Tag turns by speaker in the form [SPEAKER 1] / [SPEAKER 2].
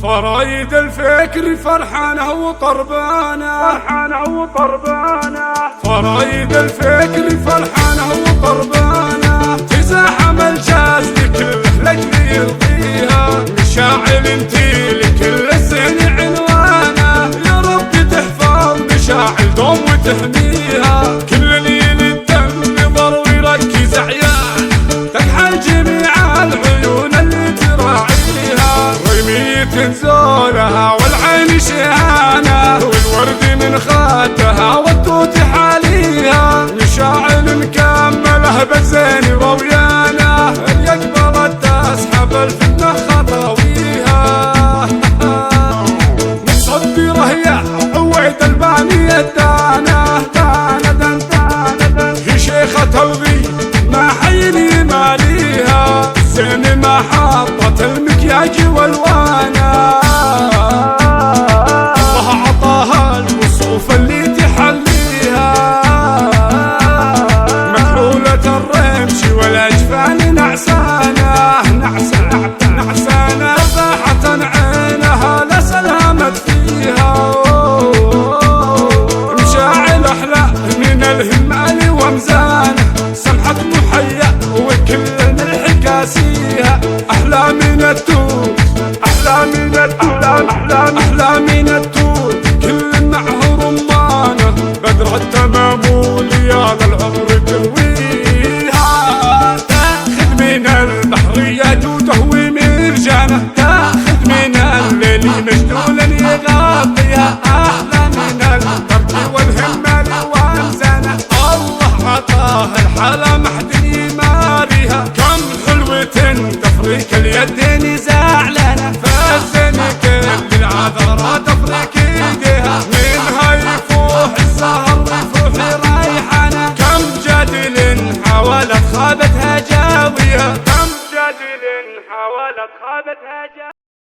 [SPEAKER 1] فرايد الفكر فرحانة وطربانة، فرحانة وطربانة، فرايد الفكر فرحانة وطربانة، تزاحم الجاز لكل لجل يرضيها، مشاعل انتي لكل الزين عنوانة، يا رب تحفظ مشاعل دوم وتحميها، كل ليل الدم نظر ويركز عيان، تكحل جميع العيون اللي تراعيها، رمية تنزولها والعين شهانة، والورد من خاتها والتوت حاليها، مشاعل مكمله بالزين رويانة، اليقبل تسحب الفتنة خطاويها، متصدره يا عويد البانية الدانة، دانة دانة هي شيخة الغي ما حيني ماليها، الزين ما حطت المكياج والوانة، الله عطاها الوصوف اللي تحليها، مكحولة الرمش والاجفان نعسانة، نعسانة فاحة عينها لسلامت فيها، مشاعل احلى من الهمال ومزانه، سمحة محيا وكل الملح كاسيها، احلى من التوت، احلى من التوت، احلى من التوت، كل معه رمانه، بدر التمام وليال العمر ترويها، تاخذ من البحر يجوده ومرجانه، تاخذ من الليل مجدولا يغطيها، احلى من البرد والهمال وامزانه، الله عطاه الحلا محد يماريها، كم حلوة تفريك اليدين زعلانه، فالزين كل العذرات تفريك ايديها، منها يفوح السهر ويفوح ريحانه، كم جدل حاولت خابتها جاويها، كم جدل حاولت خابتها جاويها.